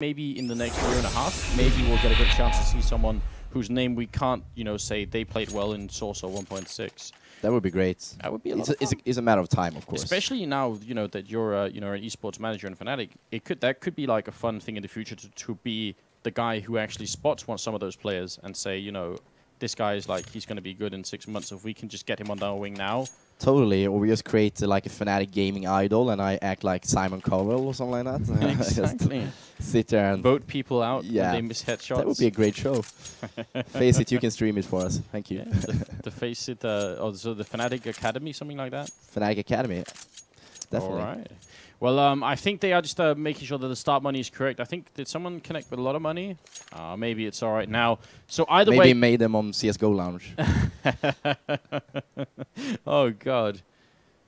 maybe in the next year and a half, maybe we'll get a good chance to see someone whose name we can't, say they played well in Source 1.6. That would be great. That would be a lot of fun. It's a matter of time, of course. Especially now, that you're, an esports manager in Fnatic. That could be like a fun thing in the future to be the guy who actually spots some of those players and say, this guy is like, he's going to be good in 6 months. If we can just get him on our wing now. Totally, or we just create like a Fnatic gaming idol and I act like Simon Cowell or something like that. Exactly. Sit there and vote people out when they miss headshots. That would be a great show. Face it, you can stream it for us. Thank you. Yeah, the Face it, so the Fnatic Academy, something like that? Fnatic Academy, definitely. All right. Well, I think they are just making sure that the start money is correct. I think, did someone connect with a lot of money? Maybe it's all right now. So either way... Maybe made them on CSGO Lounge. Oh, God.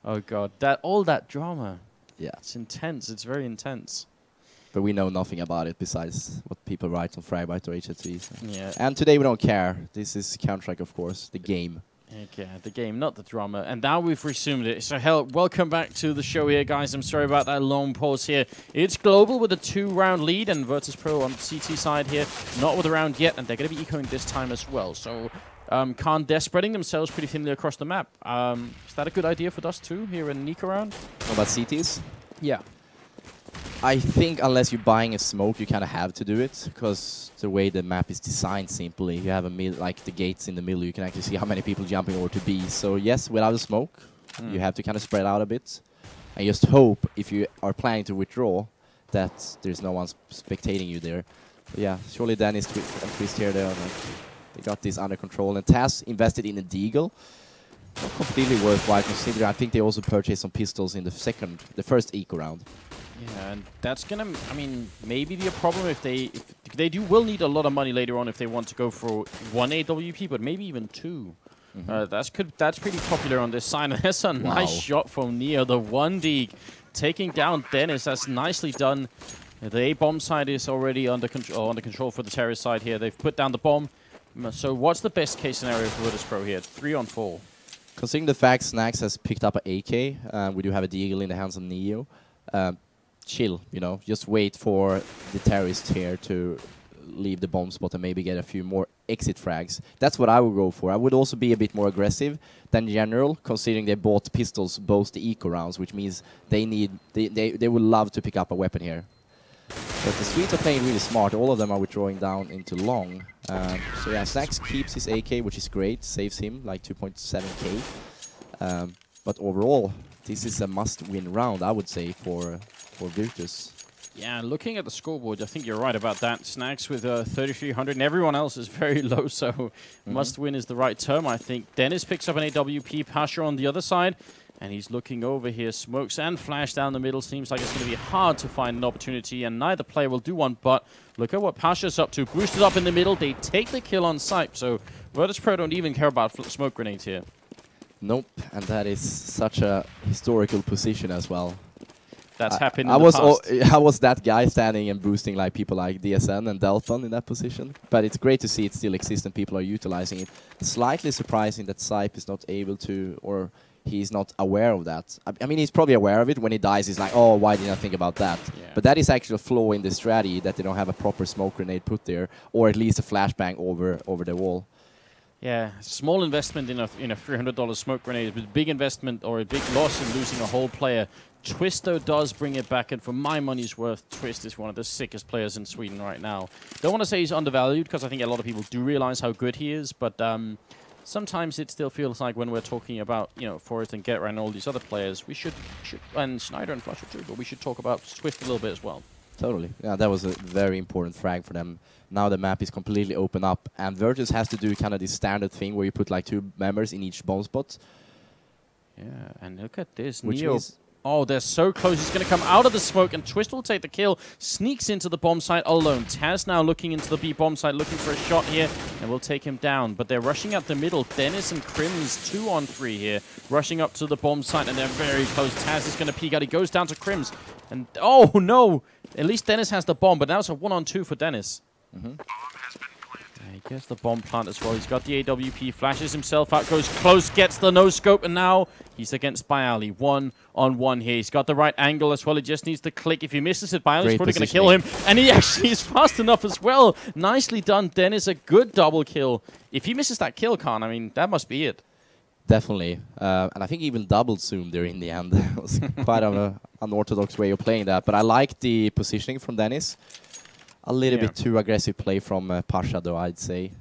Oh, God. All that drama. Yeah. It's intense. It's very intense. But we know nothing about it besides what people write on Fragbite or HLT. So. Yeah. And today we don't care. This is Counter-Strike, of course, the game. Okay, the game, not the drama. And now we've resumed it. So, welcome back to the show here, guys. I'm sorry about that long pause here. It's Global with a 2-round lead, and Virtus.pro on the CT side here, not with a round yet, and they're going to be ecoing this time as well. So, Khan, they're spreading themselves pretty thinly across the map. Is that a good idea for Dust 2 here in Eco round? What about CTs? Yeah. I think unless you're buying a smoke, you kind of have to do it, because the way the map is designed, simply, you have like the gates in the middle, you can actually see how many people jumping over to B. So yes, without a smoke, you have to kind of spread out a bit, and just hope, if you are planning to withdraw, that there's no one spectating you there. But yeah, surely Dennis and Twist here, they got this under control, and Taz invested in a Deagle. Not completely worthwhile considering. I think they also purchased some pistols in the first eco round. Yeah, and that's gonna, maybe be a problem if they will need a lot of money later on if they want to go for 1 AWP, but maybe even 2. That's pretty popular on this side. There's a nice shot from Neo, the 1D taking down Dennis. That's nicely done. The A bomb side is already under control for the terrorist side here. They've put down the bomb. So what's the best case scenario for Virtus.pro here? 3 on 4. Considering the fact Snax has picked up an AK, we do have a Deagle in the hands of Neo. Chill, just wait for the terrorists here to leave the bomb spot and maybe get a few more exit frags. That's what I would go for. I would also be a bit more aggressive than general, considering they bought pistols both the eco rounds, which means they would love to pick up a weapon here. But the Swedes are playing really smart. All of them are withdrawing down into long. So yeah, Snax keeps his AK, which is great. Saves him like 2.7k. But overall, this is a must-win round, I would say, for Virtus. Yeah, looking at the scoreboard, I think you're right about that. Snax with 3,300, and everyone else is very low, so must-win is the right term, I think. Dennis picks up an AWP, Pasha on the other side, and he's looking over here. Smokes and flash down the middle. Seems like it's going to be hard to find an opportunity, and neither player will do one, but look at what Pasha's up to. Boosted up in the middle. They take the kill on sight, so Virtus.pro don't even care about smoke grenades here. Nope, and that is such a historical position as well. That's happened in the past. I was that guy standing and boosting like people like DSN and Delton in that position. But it's great to see it still exists and people are utilizing it. Slightly surprising that Sype is not able to, or he's not aware of that. I mean, he's probably aware of it. When he dies, he's like, oh, why didn't I think about that? Yeah. But that is actually a flaw in the strategy, that they don't have a proper smoke grenade put there, or at least a flashbang over the wall. Yeah, small investment in a $300 smoke grenade, but big investment or a big loss in losing a whole player. Twist, though, does bring it back, and for my money's worth, Twist is one of the sickest players in Sweden right now. Don't want to say he's undervalued, because I think a lot of people do realize how good he is, but sometimes it still feels like when we're talking about, Forrest and Getra and all these other players, we should, and Snyder and Flusher too, but we should talk about Swift a little bit as well. Totally. Yeah, that was a very important frag for them. Now the map is completely open up, and Virtus has to do kind of this standard thing where you put like 2 members in each bomb spot. Yeah, and look at this. Which Neo. Oh, they're so close. He's going to come out of the smoke, and Twist will take the kill. Sneaks into the bomb site alone. Taz now looking into the B bomb site, looking for a shot here, and we'll take him down. But they're rushing up the middle. Dennis and Crims 2 on 3 here, rushing up to the bomb site, and they're very close. Taz is going to peek out. He goes down to Crims, and oh no! At least Dennis has the bomb, but now it's a 1-on-2 for Dennis. he gets the bomb plant as well. He's got the AWP, flashes himself out, goes close, gets the no-scope, and now he's against Byali. 1-on-1 here. He's got the right angle as well. He just needs to click. If he misses it, Byali's probably going to kill him. And he actually is fast enough as well. Nicely done, Dennis. A good double kill. If he misses that kill, Khan, I mean, that must be it. Definitely. And I think even doubled Zoom there in the end. It was quite an unorthodox way of playing that. But I like the positioning from Dennis. A little bit too aggressive play from Pasha, though, I'd say.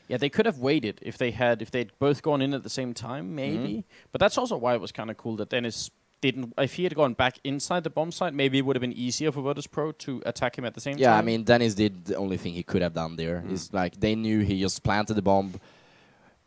Yeah, they could have waited if they'd both gone in at the same time, maybe. But that's also why it was kind of cool that Dennis didn't. If he had gone back inside the bomb site, maybe it would have been easier for Virtus.pro to attack him at the same time. Yeah, I mean, Dennis did the only thing he could have done there. It's like they knew he just planted the bomb.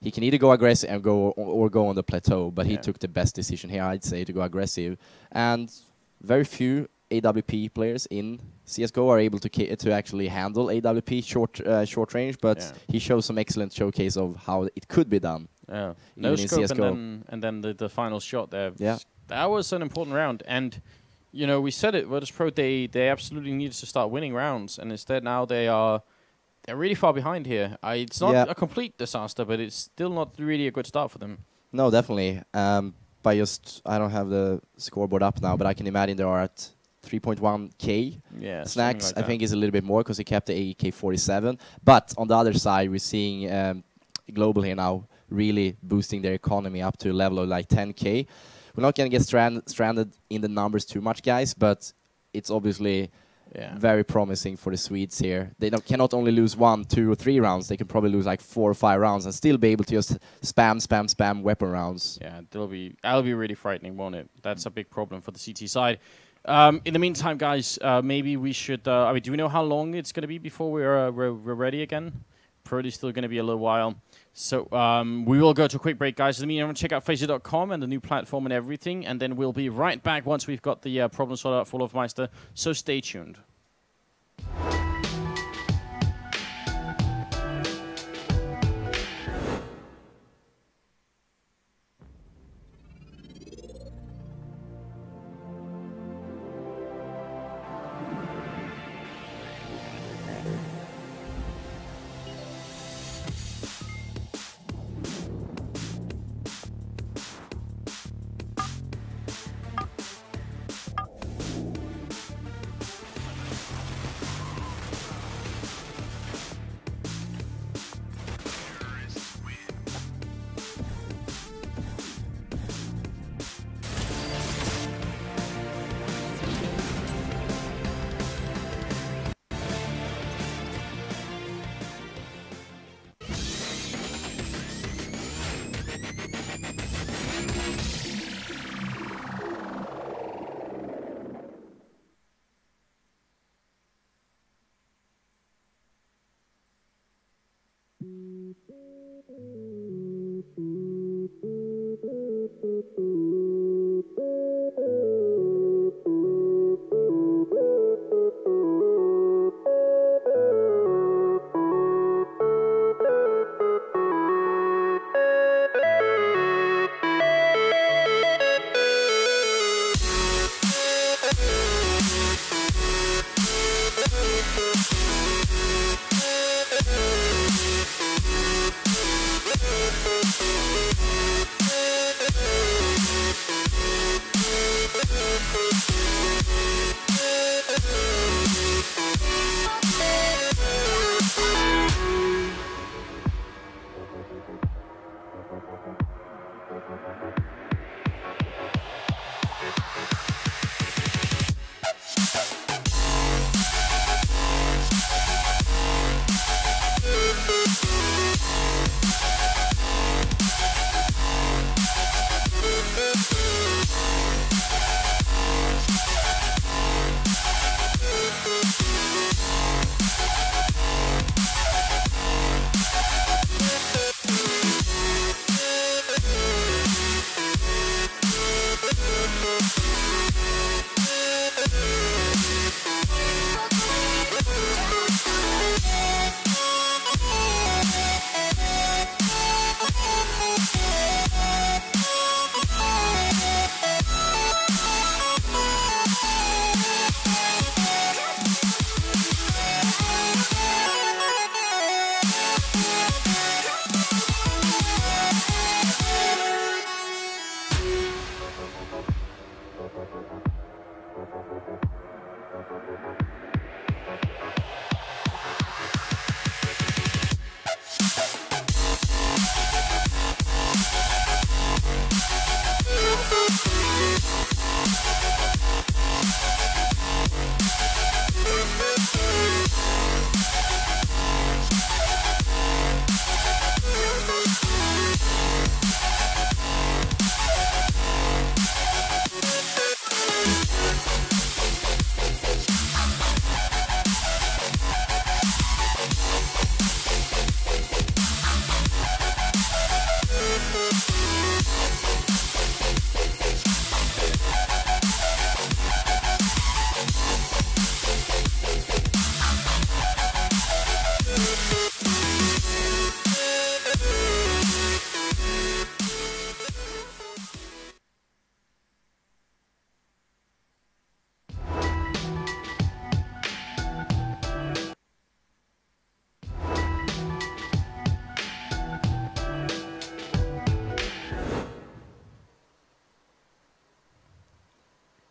He can either go aggressive and go or go on the plateau, but he took the best decision here, I'd say, to go aggressive. And very few AWP players in CSGO are able to actually handle AWP short range, but he shows some excellent showcase of how it could be done. Yeah, no scope and then the final shot there. Yeah, that was an important round. And you know, we said it, Virtus.pro, they absolutely needed to start winning rounds, and instead now they're really far behind here. It's not a complete disaster, but it's still not really a good start for them. No, definitely. I don't have the scoreboard up now, but I can imagine they are at 3.1k. Yeah, Snax, like I think, is a little bit more because he kept the AK-47. But on the other side, we're seeing Global here now really boosting their economy up to a level of like 10k. We're not going to get stranded in the numbers too much, guys, but it's obviously very promising for the Swedes here. They cannot only lose 1, 2, or 3 rounds. They can probably lose like 4 or 5 rounds and still be able to just spam weapon rounds. Yeah, that'll be really frightening, won't it? That's a big problem for the CT side. In the meantime, guys, maybe we should. I mean, do we know how long it's going to be before we're ready again? Probably still going to be a little while. So we will go to a quick break, guys. In the meantime, check out FaZe.com and the new platform and everything, and then we'll be right back once we've got the problem sorted out for Olofmeister. So stay tuned.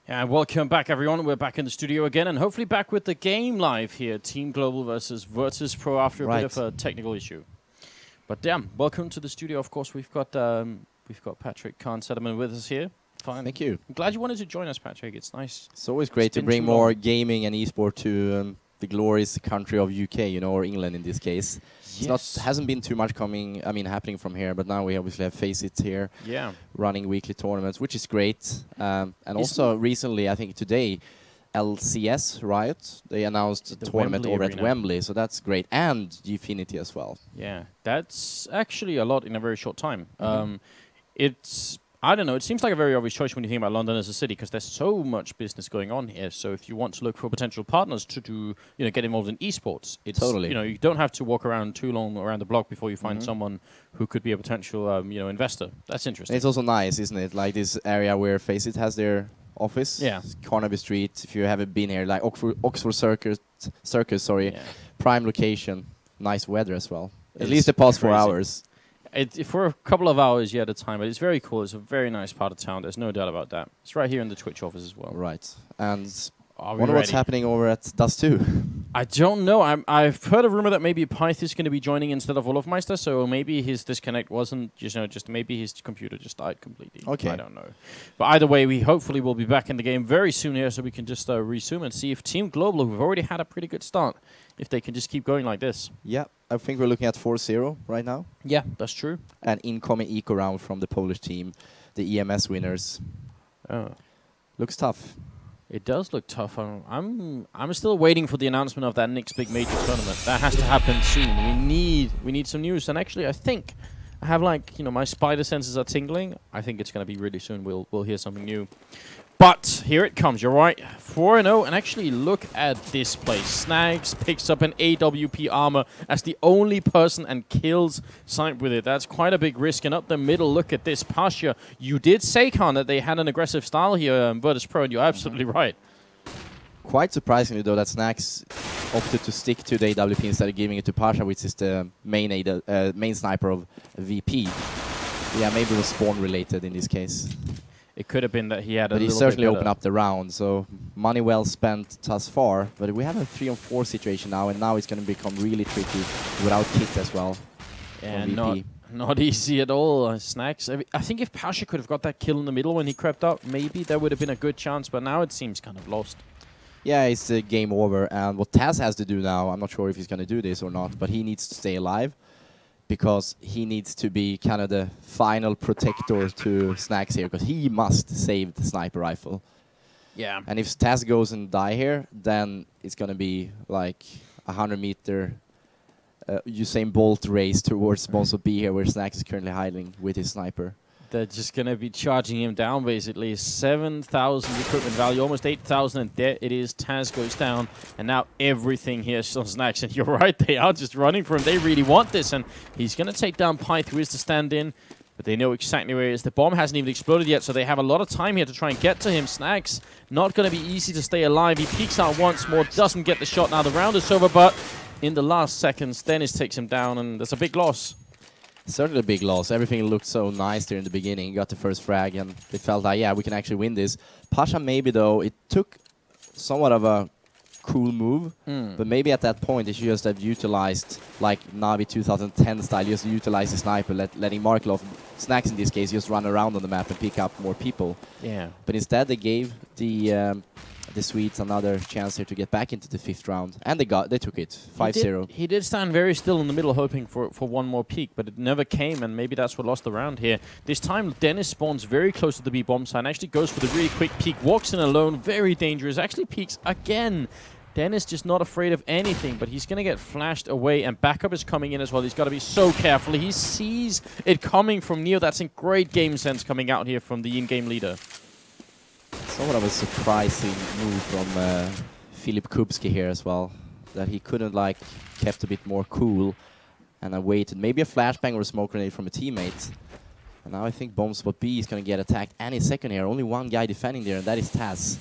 And welcome back, everyone. We're back in the studio again, and hopefully back with the game live here. Team Global versus Virtus Pro after a bit of a technical issue. But damn, welcome to the studio. Of course, we've got Patrick Kahn-Sederman with us here. Fine. Thank you. I'm glad you wanted to join us, Patrick. It's nice. It's always great to bring more gaming and esport to the glorious country of UK, you know, or England in this case. Yes. Hasn't been too much happening from here, but now we obviously have FACEIT here, running weekly tournaments, which is great. And also recently, I think today, LCS Riot, they announced a tournament over at Wembley, so that's great, and Gfinity as well. Yeah, that's actually a lot in a very short time. I don't know, it seems like a very obvious choice when you think about London as a city, because there's so much business going on here. So if you want to look for potential partners to do, get involved in esports, it's you don't have to walk around too long around the block before you find someone who could be a potential investor. That's interesting. And it's also nice, isn't it? Like this area where FACEIT has their office, Carnaby Street. If you haven't been here, like Oxford Circus, prime location, nice weather as well. At least the past 4 hours. For a couple of hours, at a time, but it's very cool. It's a very nice part of town. There's no doubt about that. It's right here in the Twitch office as well. Right. And wonder what's happening over at Dust 2. I don't know. I've heard a rumor that maybe Pyth is going to be joining instead of Olofmeister, so maybe his disconnect wasn't, just maybe his computer just died completely. Okay. I don't know. But either way, we hopefully will be back in the game very soon here, so we can just resume and see if Team Global, who've already had a pretty good start, if they can just keep going like this. Yeah, I think we're looking at 4-0 right now. Yeah, that's true. An incoming eco round from the Polish team, the EMS winners. Oh. Looks tough. It does look tough. I'm still waiting for the announcement of that next big major tournament. That has to happen soon. We need some news. And actually, I think I have my spider senses are tingling. I think it's going to be really soon. We'll hear something new. But here it comes. You're right. 4-0. And actually, look at this place. Snags picks up an AWP armor as the only person and kills Sight with it. That's quite a big risk. And up the middle, look at this. Pasha, you did say, Khan, that they had an aggressive style here, Virtus Pro, and you're absolutely right. Quite surprisingly, though, that Snags opted to stick to the AWP instead of giving it to Pasha, which is the main sniper of VP. Yeah, maybe it was spawn-related in this case. It could have been that he had a little bit better. But he certainly opened up the round, so money well spent thus far. But we have a 3-on-4 situation now, and now it's going to become really tricky without Kit as well. And not easy at all. Snags. I think if Pasha could have got that kill in the middle when he crept up, maybe there would have been a good chance, but now it seems kind of lost. Yeah, it's game over, and what Taz has to do now, I'm not sure if he's going to do this or not, but he needs to stay alive, because he needs to be kind of the final protector to Snags here, because he must save the sniper rifle. Yeah. And if Taz goes and die here, then it's going to be like a 100-meter Usain Bolt race towards Sponsor B here, where Snags is currently hiding with his sniper. They're just going to be charging him down, basically. 7,000 equipment value, almost 8,000, and there it is. Taz goes down, and now everything here is on Snags. And you're right, they are just running for him. They really want this, and he's going to take down Pyth, who is to stand in, but they know exactly where he is. The bomb hasn't even exploded yet, so they have a lot of time here to try and get to him. Snags, not going to be easy to stay alive. He peeks out once more, doesn't get the shot. Now the round is over, but in the last seconds, Dennis takes him down, and there's a big loss. Certainly a big loss. Everything looked so nice there in the beginning. Got the first frag, and they felt like, yeah, we can actually win this. Pasha maybe, though, it took somewhat of a cool move, but maybe at that point they should just have utilized, like Navi 2010 style, just utilize the sniper, letting Markelov, Snags in this case, just run around on the map and pick up more people. Yeah. But instead they gave the Swedes another chance here to get back into the 5th round, and they took it 5-0. He did stand very still in the middle, hoping for one more peek, but it never came, and maybe that's what lost the round here. This time Dennis spawns very close to the B bomb site and actually goes for the really quick peek, walks in alone, very dangerous, actually peeks again. Dennis just not afraid of anything, but he's going to get flashed away, and backup is coming in as well. He's got to be so careful. He sees it coming from Neo. That's in great game sense coming out here from the in-game leader. Somewhat of a surprising move from Filip Kubski here as well, that he couldn't kept a bit more cool and waited. Maybe a flashbang or a smoke grenade from a teammate. And now I think bomb spot B is going to get attacked any second here. Only one guy defending there, and that is Taz.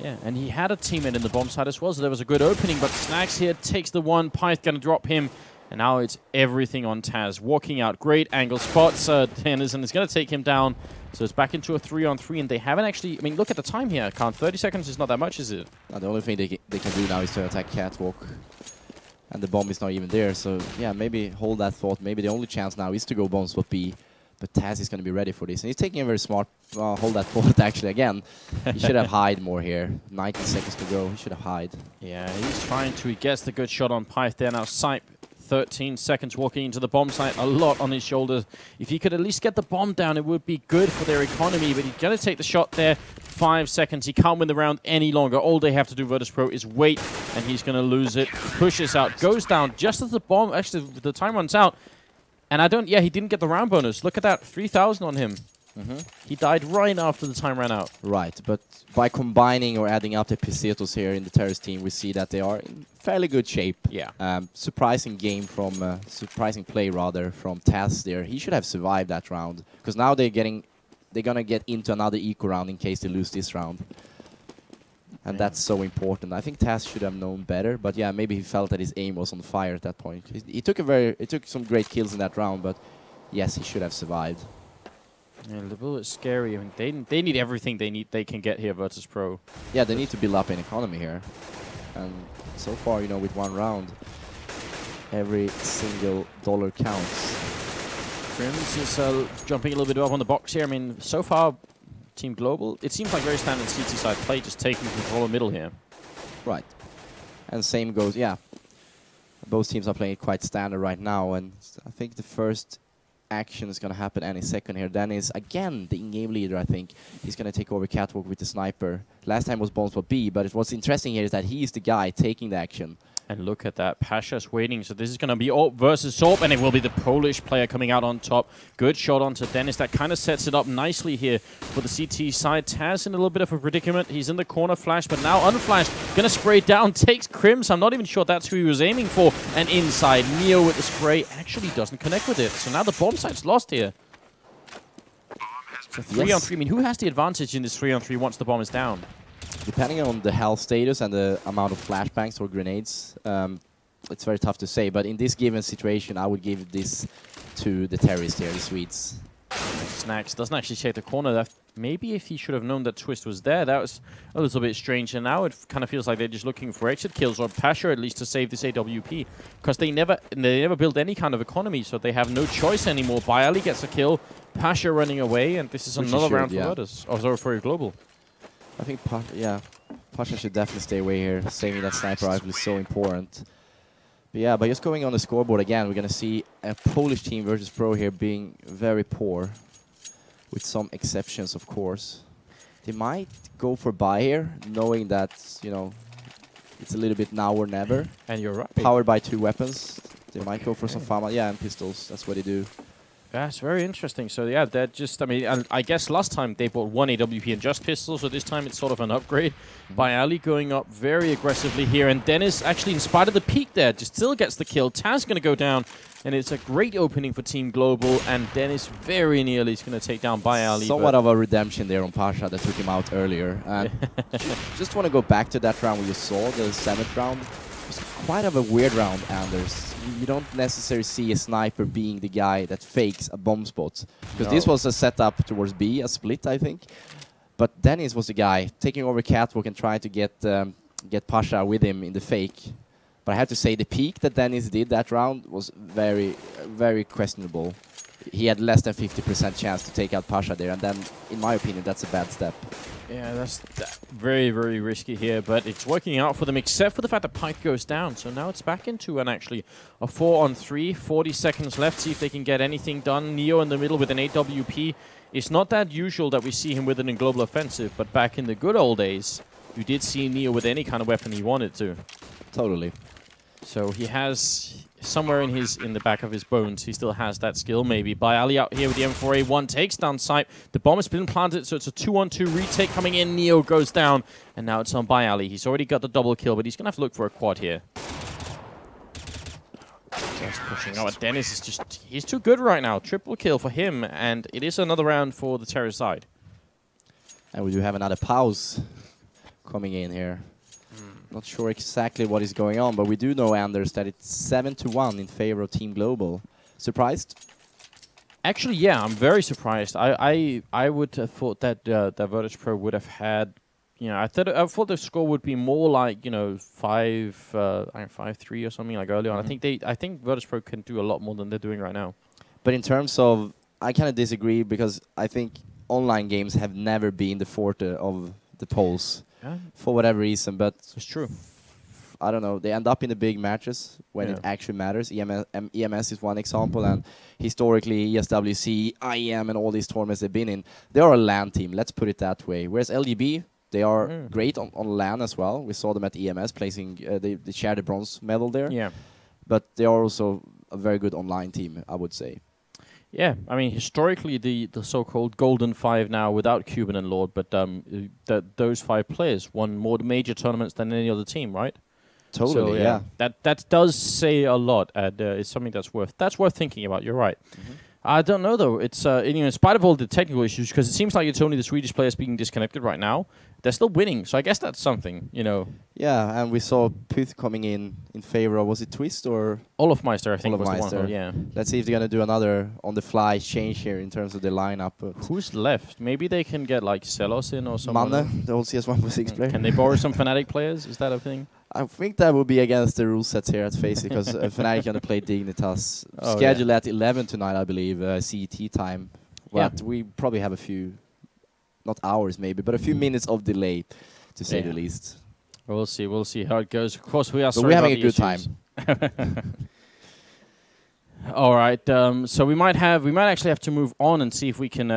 Yeah, and he had a teammate in the bomb side as well, so there was a good opening, but Snags here takes the one. Pyth going to drop him. And now it's everything on Taz. Walking out, great angle spots Denizen is going to take him down. So it's back into a 3-on-3, and they haven't actually... I mean, look at the time here. 30 seconds is not that much, is it? The only thing they can do now is to attack Catwalk. And the bomb is not even there, so yeah, maybe hold that thought. Maybe the only chance now is to go bomb spot B. But Taz is going to be ready for this. And he's taking a very smart... hold that thought, actually, again. He should have hide more here. 19 seconds to go. He should have hide. Yeah, he's trying to. He gets the good shot on Pyth there. Now, Sipe, 13 seconds walking into the bomb site. A lot on his shoulders. If he could at least get the bomb down, it would be good for their economy. But he's going to take the shot there. 5 seconds. He can't win the round any longer. All they have to do, Virtus.pro, is wait. And he's going to lose it. Pushes out. Goes down just as the bomb... Actually, the time runs out. And he didn't get the round bonus. Look at that, 3,000 on him. He died right after the time ran out. Right, but by combining or adding up the Pesetos here in the Terrorist team, we see that they are in fairly good shape. Yeah. Surprising game from, surprising play rather, from Taz there. He should have survived that round, because now they're gonna get into another eco round in case they lose this round. And that's so important. I think Taz should have known better, but yeah, maybe he felt that his aim was on fire at that point. He took some great kills in that round, but yes, he should have survived. Yeah, the bullet's scary. I mean, they need everything they can get here, Virtus.pro. Yeah, they need to build up an economy here. And so far, you know, with one round, every single dollar counts. Crims is jumping a little bit up on the box here. I mean, so far, Team Global, it seems like very standard CT side play, just taking control of middle here. Right. And same goes, yeah. Both teams are playing it quite standard right now, and I think the first action is going to happen any second here. Dennis, again, the in-game leader, I think. He's going to take over Catwalk with the sniper. Last time was Bombspot B, but what's interesting here is that he is the guy taking the action. And look at that. Pasha's waiting. So this is going to be AWP versus Sorp, and it will be the Polish player coming out on top. Good shot onto Dennis. That kind of sets it up nicely here for the CT side. Taz in a little bit of a predicament. He's in the corner flash, but now unflashed. Going to spray down. Takes Crims. I'm not even sure that's who he was aiming for. And inside, Neo with the spray actually doesn't connect with it. So now the bomb site's lost here. So 3-on-3. I mean, who has the advantage in this 3-on-3 once the bomb is down? Depending on the health status and the amount of flashbangs or grenades, it's very tough to say. But in this given situation, I would give this to the terrorists here, the Swedes. Snax doesn't actually check the corner. Maybe if he should have known that Twist was there, that was a little bit strange. And now it kind of feels like they're just looking for exit kills, or Pasha at least, to save this AWP. Because they never build any kind of economy, so they have no choice anymore. Byali gets a kill, Pasha running away, and this is another round for Virtus. Oh, sorry, for Global. I think, Pasha should definitely stay away here. Saving that sniper rifle is so important. But yeah, by just going on the scoreboard again, we're going to see a Polish team versus Pro here being very poor. With some exceptions, of course. They might go for buy here, knowing that, you know, it's a little bit now or never. And you're right. Powered by 2 weapons. They might go for some Fama. Yeah, and pistols. That's what they do. Yeah, it's very interesting. So yeah, they're just, I mean, I guess last time they bought 1 AWP and just pistols, so this time it's sort of an upgrade. Byali going up very aggressively here, and Dennis actually, in spite of the peak there, just still gets the kill. Taz going to go down, and it's a great opening for Team Global, and Dennis very nearly is going to take down Byali. Somewhat of a redemption there on Pasha that took him out earlier. And just want to go back to that round we just saw, the 7th round. It was quite of a weird round, Anders. You don't necessarily see a sniper being the guy that fakes a bomb spot. Because this was a setup towards B, a split, I think. But Dennis was the guy taking over Catwalk and trying to get Pasha with him in the fake. But I have to say, the peak that Dennis did that round was very, very questionable. He had less than 50% chance to take out Pasha there, and then, in my opinion, that's a bad step. Yeah, that's very, very risky here, but it's working out for them, except for the fact that Pyth goes down. So now it's back into a 4-on-3, 40 seconds left, see if they can get anything done. Neo in the middle with an AWP. It's not that usual that we see him with it in Global Offensive, but back in the good old days, you did see Neo with any kind of weapon he wanted to. Totally. So he has, somewhere in the back of his bones, he still has that skill, maybe. Byali out here with the M4A1, takes down Sipe. The bomb has been planted, so it's a 2-on-2 retake coming in. Neo goes down, and now it's on Byali. He's already got the double kill, but he's going to have to look for a quad here. Just pushing out. Dennis is just, he's too good right now. Triple kill for him, and it is another round for the terror side. And we do have another pause coming in here. not sure exactly what is going on, but we do know, Anders, that it's 7-1 in favor of Team Global. Surprised? Actually, yeah, I'm very surprised. I would have thought that that Virtus Pro would have had, you know, I thought the score would be more like, you know, 5-3 or something like early on. I think Virtus Pro can do a lot more than they're doing right now. But in terms of, I kind of disagree, because I think online games have never been the forte of the polls for whatever reason. But it's true. I don't know. They end up in the big matches when it actually matters. EMS is one example, and historically ESWC, IEM, and all these tournaments they've been in, they are a LAN team. Let's put it that way. Whereas LGB, they are great on LAN as well. We saw them at EMS placing. They shared the bronze medal there. Yeah, but they are also a very good online team, I would say. Yeah, I mean, historically, the so-called Golden Five now, without Cuban and Lord, but those 5 players won more major tournaments than any other team, right? Totally, so, yeah. That does say a lot, and it's something that's worth thinking about. You're right. I don't know though. It's in spite of all the technical issues, because it seems like it's only the Swedish players being disconnected right now. They're still winning, so I guess that's something, you know. Yeah, and we saw Pyth coming in favor of, was it Twist or Olofmeister? I think was the one. Yeah. Let's see if they're gonna do another on-the-fly change here in terms of the lineup. Who's left? Maybe they can get like Celos in or something. Manne, the old CS1.6 player. Can they borrow some Fnatic players? Is that a thing? I think that would be against the rule sets here at FaZe, because Fnatic gonna play Dignitas. Scheduled at 11 tonight, I believe, CET time. But we probably have a few, not hours maybe, but a few minutes of delay, to say the least. We'll see how it goes. Of course, we are. But we're having a good time. All right, so we might actually have to move on and see if we can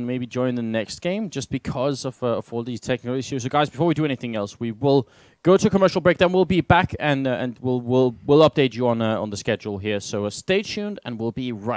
maybe join the next game, just because of all these technical issues. So guys, before we do anything else, we will go to a commercial break. Then we'll be back and we'll update you on the schedule here. So stay tuned, and we'll be right.